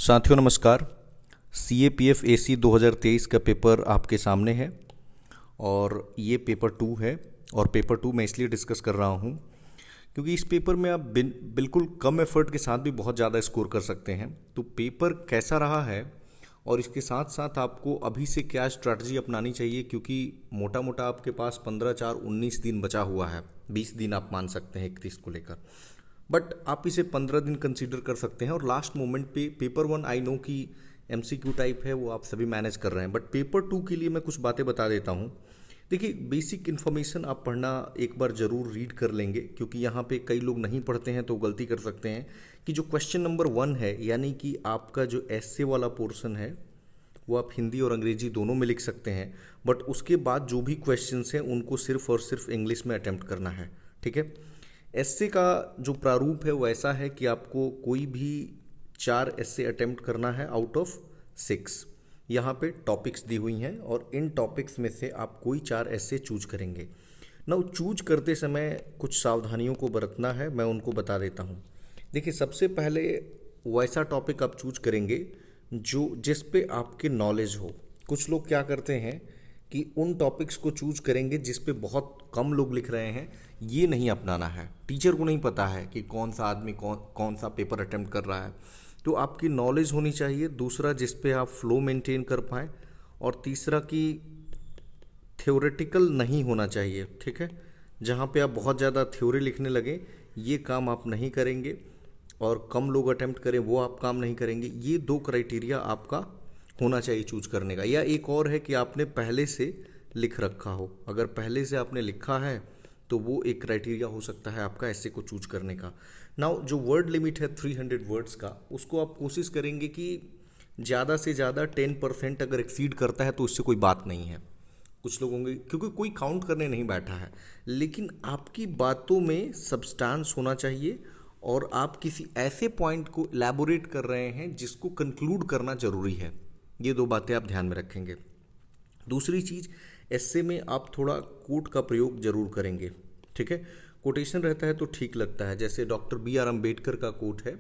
साथियों नमस्कार। CAPF AC 2023 का पेपर आपके सामने है और ये पेपर 2 है। और पेपर 2 मैं इसलिए डिस्कस कर रहा हूँ क्योंकि इस पेपर में आप बिल्कुल कम एफर्ट के साथ भी बहुत ज़्यादा स्कोर कर सकते हैं। तो पेपर कैसा रहा है और इसके साथ साथ आपको अभी से क्या स्ट्रैटेजी अपनानी चाहिए, क्योंकि मोटा मोटा आपके पास 15/4/19 दिन बचा हुआ है। 20 दिन आप मान सकते हैं 31 को लेकर, बट आप इसे 15 दिन कंसीडर कर सकते हैं। और लास्ट मोमेंट पे पेपर 1 आई नो कि MCQ टाइप है, वो आप सभी मैनेज कर रहे हैं, बट पेपर 2 के लिए मैं कुछ बातें बता देता हूँ। देखिए, बेसिक इन्फॉर्मेशन आप पढ़ना एक बार ज़रूर रीड कर लेंगे, क्योंकि यहाँ पे कई लोग नहीं पढ़ते हैं तो गलती कर सकते हैं कि जो क्वेश्चन नंबर 1 है, यानी कि आपका जो एस्से वाला पोर्शन है वो आप हिंदी और अंग्रेजी दोनों में लिख सकते हैं, बट उसके बाद जो भी क्वेश्चंस हैं उनको सिर्फ और सिर्फ इंग्लिश में अटेम्प्ट करना है। ठीक है। एस्से का जो प्रारूप है वो ऐसा है कि आपको कोई भी 4 एस्से अटेम्प्ट करना है आउट ऑफ 6। यहाँ पे टॉपिक्स दी हुई हैं और इन टॉपिक्स में से आप कोई 4 एस्से चूज करेंगे। ना चूज करते समय कुछ सावधानियों को बरतना है, मैं उनको बता देता हूँ। देखिए, सबसे पहले वैसा टॉपिक आप चूज करेंगे जो जिस पे आपके नॉलेज हो। कुछ लोग क्या करते हैं कि उन टॉपिक्स को चूज करेंगे जिस पे बहुत कम लोग लिख रहे हैं। ये नहीं अपनाना है। टीचर को नहीं पता है कि कौन सा आदमी कौन सा पेपर अटेम्प्ट कर रहा है, तो आपकी नॉलेज होनी चाहिए। दूसरा, जिस पे आप फ्लो मेंटेन कर पाएँ। और तीसरा कि थ्योरेटिकल नहीं होना चाहिए। ठीक है। जहाँ पे आप बहुत ज़्यादा थ्योरी लिखने लगे, ये काम आप नहीं करेंगे, और कम लोग अटेम्प्ट करें वो आप काम नहीं करेंगे। ये 2 क्राइटेरिया आपका होना चाहिए चूज करने का। या एक और है कि आपने पहले से लिख रखा हो। अगर पहले से आपने लिखा है तो वो एक क्राइटेरिया हो सकता है आपका ऐसे को चूज करने का। नाउ जो वर्ड लिमिट है 300 वर्ड्स का, उसको आप कोशिश करेंगे कि ज़्यादा से ज़्यादा 10% अगर एक्सीड करता है तो उससे कोई बात नहीं है। कुछ लोग होंगे, क्योंकि कोई काउंट करने नहीं बैठा है, लेकिन आपकी बातों में सब्सटेंस होना चाहिए और आप किसी ऐसे पॉइंट को इलैबोरेट कर रहे हैं जिसको कंक्लूड करना जरूरी है। ये 2 बातें आप ध्यान में रखेंगे। दूसरी चीज़, एस्से में आप थोड़ा कोट का प्रयोग जरूर करेंगे। ठीक है। कोटेशन रहता है तो ठीक लगता है। जैसे डॉक्टर BR अम्बेडकर का कोट है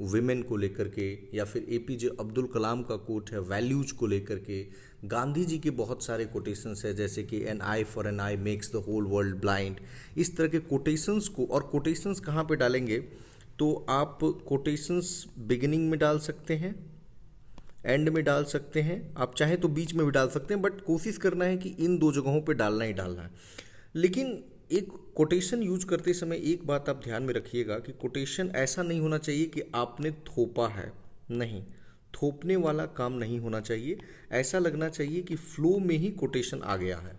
विमेन को लेकर के, या फिर APJ अब्दुल कलाम का कोट है वैल्यूज को लेकर के। गांधी जी के बहुत सारे कोटेशंस है, जैसे कि an eye for an eye makes the whole world blind. इस तरह के कोटेशंस को, और कोटेशंस कहाँ पे डालेंगे, तो आप कोटेशंस बिगिनिंग में डाल सकते हैं, एंड में डाल सकते हैं, आप चाहें तो बीच में भी डाल सकते हैं, बट कोशिश करना है कि इन 2 जगहों पे डालना ही डालना है। लेकिन एक कोटेशन यूज करते समय एक बात आप ध्यान में रखिएगा कि कोटेशन ऐसा नहीं होना चाहिए कि आपने थोपा है। नहीं, थोपने वाला काम नहीं होना चाहिए। ऐसा लगना चाहिए कि फ्लो में ही कोटेशन आ गया है।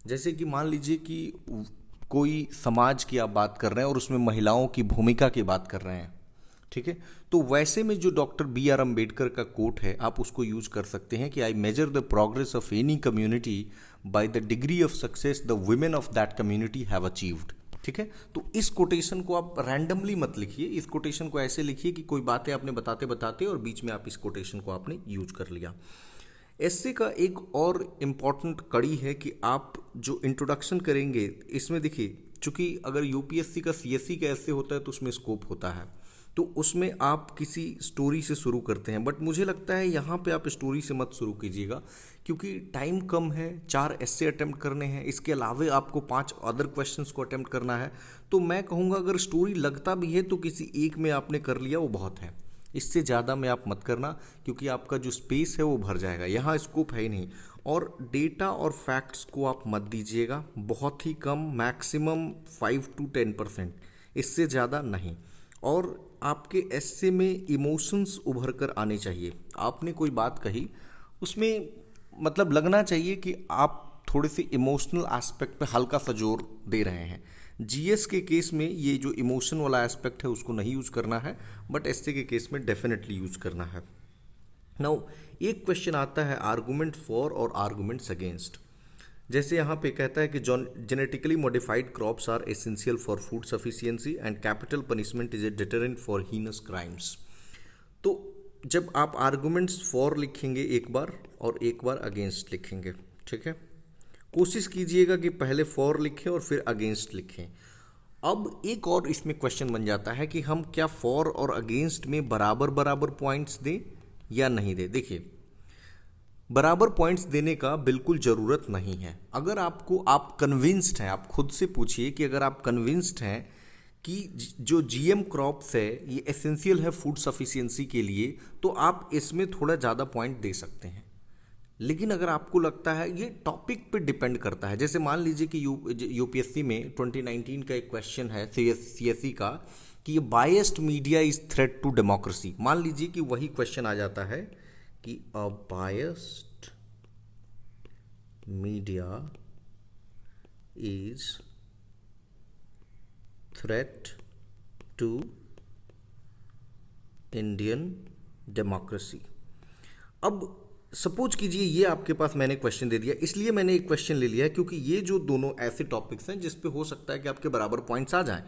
जैसे कि मान लीजिए कि कोई समाज की आप बात कर रहे हैं और उसमें महिलाओं की भूमिका की बात कर रहे हैं। ठीक है। तो वैसे में जो डॉक्टर BR अम्बेडकर का कोट है, आप उसको यूज कर सकते हैं कि I measure the progress of any community by the degree of success the women of that community have achieved. ठीक है। तो इस कोटेशन को आप रैंडमली मत लिखिए। इस कोटेशन को ऐसे लिखिए कि कोई बातें आपने बताते बताते और बीच में आप इस कोटेशन को आपने यूज कर लिया। एस्से का एक और इम्पॉर्टेंट कड़ी है कि आप जो इंट्रोडक्शन करेंगे, इसमें देखिए, चूंकि अगर UPSC का CSE का एस्से होता है तो उसमें स्कोप होता है, तो उसमें आप किसी स्टोरी से शुरू करते हैं। बट मुझे लगता है यहाँ पे आप स्टोरी से मत शुरू कीजिएगा, क्योंकि टाइम कम है। 4 एस्से अटेम्प्ट करने हैं, इसके अलावे आपको 5 अदर क्वेश्चंस को अटेम्प्ट करना है। तो मैं कहूँगा अगर स्टोरी लगता भी है तो किसी एक में आपने कर लिया वो बहुत है। इससे ज़्यादा में आप मत करना, क्योंकि आपका जो स्पेस है वो भर जाएगा। यहाँ स्कोप है ही नहीं। और डेटा और फैक्ट्स को आप मत दीजिएगा, बहुत ही कम, मैक्सिमम 5 to 10%, इससे ज़्यादा नहीं। और आपके एस्से में इमोशंस उभर कर आने चाहिए। आपने कोई बात कही, उसमें मतलब लगना चाहिए कि आप थोड़े से इमोशनल एस्पेक्ट पे हल्का सा जोर दे रहे हैं। GS के केस में ये जो इमोशन वाला एस्पेक्ट है उसको नहीं यूज करना है, बट एस्से के केस में डेफिनेटली यूज करना है। नाउ एक क्वेश्चन आता है आर्गुमेंट फॉर और आर्गुमेंट्स अगेंस्ट। जैसे यहाँ पे कहता है कि genetically modified crops are essential for food sufficiency and capital punishment is a deterrent for heinous crimes. तो जब आप आर्गुमेंट्स फॉर लिखेंगे एक बार और एक बार अगेंस्ट लिखेंगे। ठीक है। कोशिश कीजिएगा कि पहले फॉर लिखें और फिर अगेंस्ट लिखें। अब एक और इसमें क्वेश्चन बन जाता है कि हम क्या फॉर और अगेंस्ट में बराबर बराबर पॉइंट्स दें या नहीं दे। देखिए, बराबर पॉइंट्स देने का बिल्कुल ज़रूरत नहीं है। अगर आप कन्विंस्ड हैं, आप खुद से पूछिए कि अगर आप कन्विंस्ड हैं कि जो जीएम क्रॉप्स है ये एसेंशियल है फूड सफिशिएंसी के लिए, तो आप इसमें थोड़ा ज़्यादा पॉइंट दे सकते हैं। लेकिन अगर आपको लगता है, ये टॉपिक पे डिपेंड करता है। जैसे मान लीजिए कि यूपीएससी में 2019 का एक क्वेश्चन है सीएससी का कि ये biased media is threat to democracy. मान लीजिए कि वही क्वेश्चन आ जाता है कि a biased media is threat to Indian democracy. अब सपोज कीजिए ये आपके पास मैंने क्वेश्चन दे दिया, इसलिए मैंने एक क्वेश्चन ले लिया क्योंकि ये जो दोनों ऐसे टॉपिक्स हैं जिस पे हो सकता है कि आपके बराबर पॉइंट्स आ जाएं,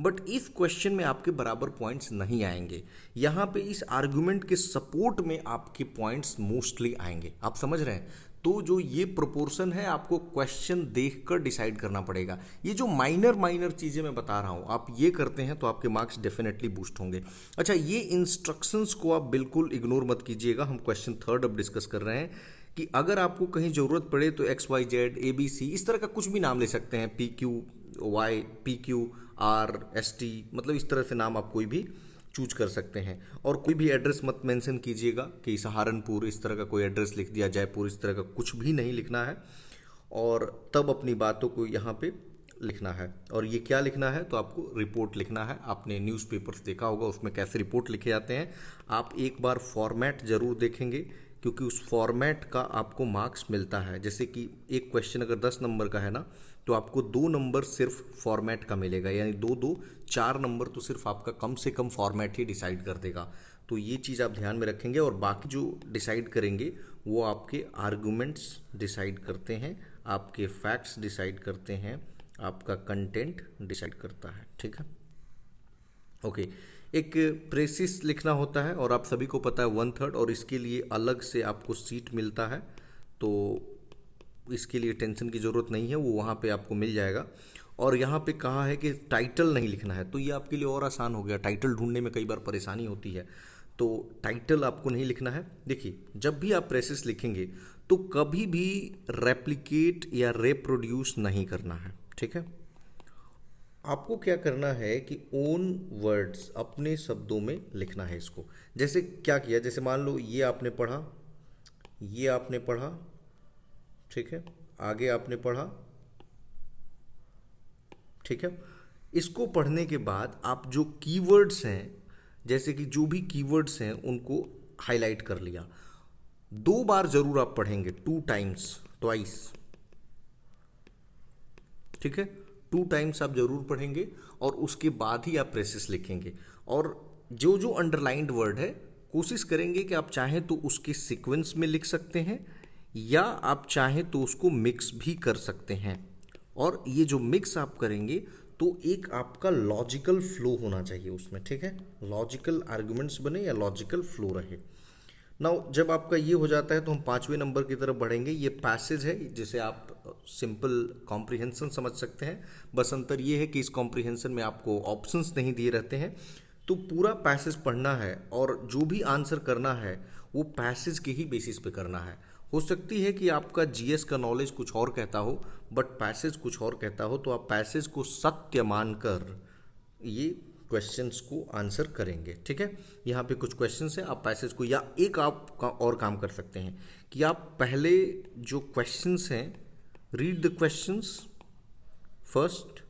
बट इस क्वेश्चन में आपके बराबर पॉइंट्स नहीं आएंगे। यहाँ पे इस आर्गुमेंट के सपोर्ट में आपके पॉइंट्स मोस्टली आएंगे। आप समझ रहे हैं? तो जो ये प्रोपोर्शन है आपको क्वेश्चन देखकर डिसाइड करना पड़ेगा। ये जो माइनर चीज़ें मैं बता रहा हूँ, आप ये करते हैं तो आपके मार्क्स डेफिनेटली बूस्ट होंगे। अच्छा, ये इंस्ट्रक्शंस को आप बिल्कुल इग्नोर मत कीजिएगा। हम क्वेश्चन थर्ड अब डिस्कस कर रहे हैं कि अगर आपको कहीं ज़रूरत पड़े तो XYZ ABC इस तरह का कुछ भी नाम ले सकते हैं, PQY PQR ST, मतलब इस तरह से नाम आप कोई भी चूज कर सकते हैं। और कोई भी एड्रेस मत मेंशन कीजिएगा कि सहारनपुर इस तरह का कोई एड्रेस लिख दिया, जयपुर इस तरह का कुछ भी नहीं लिखना है। और तब अपनी बातों को यहाँ पे लिखना है। और ये क्या लिखना है, तो आपको रिपोर्ट लिखना है। आपने न्यूज़पेपर्स देखा होगा, उसमें कैसे रिपोर्ट लिखे जाते हैं। आप एक बार फॉर्मेट ज़रूर देखेंगे क्योंकि उस फॉर्मेट का आपको मार्क्स मिलता है। जैसे कि एक क्वेश्चन अगर 10 नंबर का है ना, तो आपको 2 नंबर सिर्फ फॉर्मेट का मिलेगा, यानी 2 4 नंबर तो सिर्फ आपका कम से कम फॉर्मेट ही डिसाइड कर देगा। तो ये चीज़ आप ध्यान में रखेंगे। और बाकी जो डिसाइड करेंगे वो आपके आर्गूमेंट्स डिसाइड करते हैं, आपके फैक्ट्स डिसाइड करते हैं, आपका कंटेंट डिसाइड करता है। ठीक है, ओके। एक प्रेसिस लिखना होता है और आप सभी को पता है 1/3, और इसके लिए अलग से आपको सीट मिलता है, तो इसके लिए टेंशन की ज़रूरत नहीं है, वो वहाँ पे आपको मिल जाएगा। और यहाँ पे कहा है कि टाइटल नहीं लिखना है, तो ये आपके लिए और आसान हो गया। टाइटल ढूंढने में कई बार परेशानी होती है, तो टाइटल आपको नहीं लिखना है। देखिए, जब भी आप प्रेसिस लिखेंगे तो कभी भी रेप्लिकेट या रिप्रोड्यूस नहीं करना है। ठीक है, आपको क्या करना है कि ओन वर्ड्स, अपने शब्दों में लिखना है इसको। जैसे क्या किया, जैसे मान लो ये आपने पढ़ा, ये आपने पढ़ा, ठीक है, आगे आपने पढ़ा, ठीक है। इसको पढ़ने के बाद आप जो कीवर्ड्स हैं, जैसे कि जो भी कीवर्ड्स हैं उनको हाईलाइट कर लिया। 2 बार जरूर आप पढ़ेंगे, 2 टाइम्स, ट्वाइस, ठीक है, 2 टाइम्स आप जरूर पढ़ेंगे और उसके बाद ही आप प्रेसिस लिखेंगे। और जो जो अंडरलाइंड वर्ड है कोशिश करेंगे कि आप चाहें तो उसके सीक्वेंस में लिख सकते हैं, या आप चाहें तो उसको मिक्स भी कर सकते हैं। और ये जो मिक्स आप करेंगे तो एक आपका लॉजिकल फ्लो होना चाहिए उसमें। ठीक है, लॉजिकल आर्गुमेंट्स बने या लॉजिकल फ्लो रहे। नाउ जब आपका ये हो जाता है तो हम 5वें नंबर की तरफ बढ़ेंगे। ये पैसेज है जिसे आप सिंपल कॉम्प्रिहेंशन समझ सकते हैं, बस अंतर ये है कि इस कॉम्प्रिहेंशन में आपको ऑप्शंस नहीं दिए रहते हैं। तो पूरा पैसेज पढ़ना है और जो भी आंसर करना है वो पैसेज के ही बेसिस पे करना है। हो सकती है कि आपका जीएस का नॉलेज कुछ और कहता हो बट पैसेज कुछ और कहता हो, तो आप पैसेज को सत्य मानकर ये क्वेश्चंस को आंसर करेंगे। ठीक है, यहाँ पे कुछ क्वेश्चंस हैं, आप पैसेज को, या एक आप और काम कर सकते हैं कि आप पहले जो क्वेश्चंस हैं रीड द क्वेश्चंस फर्स्ट,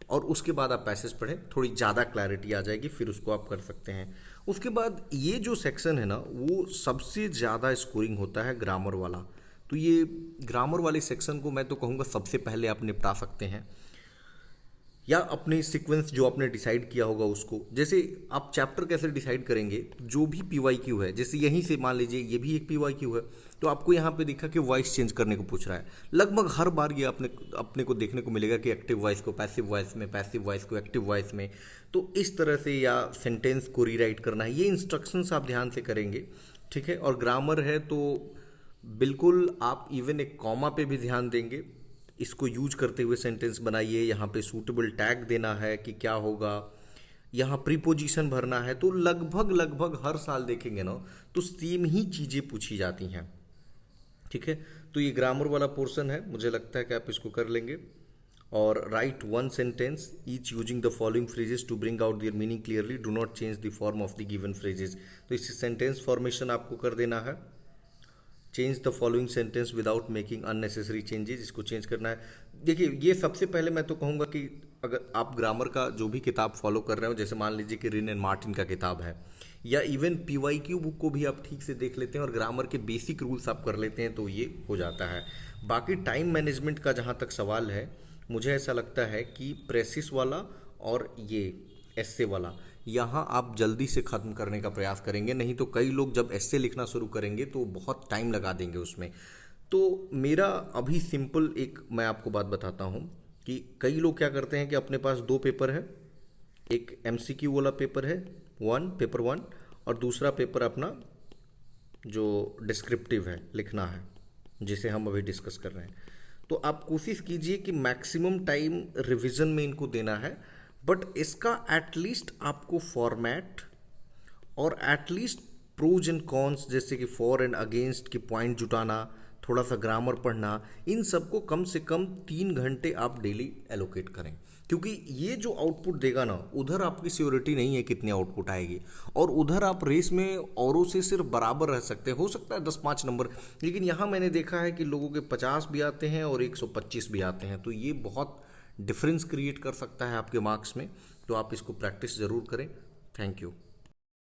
और उसके बाद आप पैसेज पढ़ें, थोड़ी ज़्यादा क्लैरिटी आ जाएगी, फिर उसको आप कर सकते हैं। उसके बाद ये जो सेक्शन है ना, वो सबसे ज़्यादा स्कोरिंग होता है ग्रामर वाला। तो ये ग्रामर वाले सेक्शन को मैं तो कहूँगा सबसे पहले आप निपटा सकते हैं, या अपने सीक्वेंस जो आपने डिसाइड किया होगा उसको। जैसे आप चैप्टर कैसे डिसाइड करेंगे, जो भी PYQ है, जैसे यहीं से मान लीजिए ये भी एक PYQ है, तो आपको यहाँ पे देखा कि वॉइस चेंज करने को पूछ रहा है। लगभग हर बार ये अपने को देखने को मिलेगा कि एक्टिव वॉइस को पैसिव वॉइस में, पैसिव वॉइस को एक्टिव वॉइस में, तो इस तरह से, या सेंटेंस को रीराइट करना है, ये इंस्ट्रक्शंस आप ध्यान से करेंगे। ठीक है, और ग्रामर है तो बिल्कुल आप इवन एक कॉमा पे भी ध्यान देंगे, इसको यूज करते हुए सेंटेंस बनाइए। यहाँ पे सूटेबल टैग देना है कि क्या होगा, यहाँ प्रीपोजिशन भरना है, तो लगभग लगभग हर साल देखेंगे ना तो सेम ही चीज़ें पूछी जाती हैं। ठीक है, तो ये ग्रामर वाला पोर्शन है, मुझे लगता है कि आप इसको कर लेंगे। और write one sentence each using the following phrases to bring out their meaning clearly, do not change the form of the given phrases. तो इस सेंटेंस फॉर्मेशन आपको कर देना है, change the following sentence without making unnecessary changes, इसको change करना है। देखिए, ये सबसे पहले मैं तो कहूँगा कि अगर आप ग्रामर का जो भी किताब फॉलो कर रहे हो, जैसे मान लीजिए कि रिन एंड मार्टिन का किताब है, या इवन PYQ बुक को भी आप ठीक से देख लेते हैं और ग्रामर के बेसिक रूल्स आप कर लेते हैं, तो ये हो जाता है। बाकी टाइम मैनेजमेंट का जहाँ तक सवाल है, मुझे ऐसा लगता है कि प्रेसिस वाला और ये एस्से वाला, यहाँ आप जल्दी से ख़त्म करने का प्रयास करेंगे, नहीं तो कई लोग जब एस्से लिखना शुरू करेंगे तो बहुत टाइम लगा देंगे उसमें। तो मेरा अभी सिंपल एक मैं आपको बात बताता हूँ कि कई लोग क्या करते हैं कि अपने पास 2 पेपर है, एक MCQ वाला पेपर है पेपर 1, और दूसरा पेपर अपना जो डिस्क्रिप्टिव है लिखना है, जिसे हम अभी डिस्कस कर रहे हैं। तो आप कोशिश कीजिए कि मैक्सिमम टाइम रिवीजन में इनको देना है, बट इसका एटलीस्ट आपको फॉर्मेट और एटलीस्ट प्रोज एंड कॉन्स, जैसे कि फॉर एंड अगेंस्ट की पॉइंट जुटाना, थोड़ा सा ग्रामर पढ़ना, इन सबको कम से कम 3 घंटे आप डेली एलोकेट करें, क्योंकि ये जो आउटपुट देगा ना, उधर आपकी श्योरिटी नहीं है कितनी आउटपुट आएगी, और उधर आप रेस में औरों से सिर्फ बराबर रह सकते हैं, हो सकता है 10-5 नंबर, लेकिन यहाँ मैंने देखा है कि लोगों के 50 भी आते हैं और 125 भी आते हैं, तो ये बहुत डिफरेंस क्रिएट कर सकता है आपके मार्क्स में। तो आप इसको प्रैक्टिस ज़रूर करें। Thank you.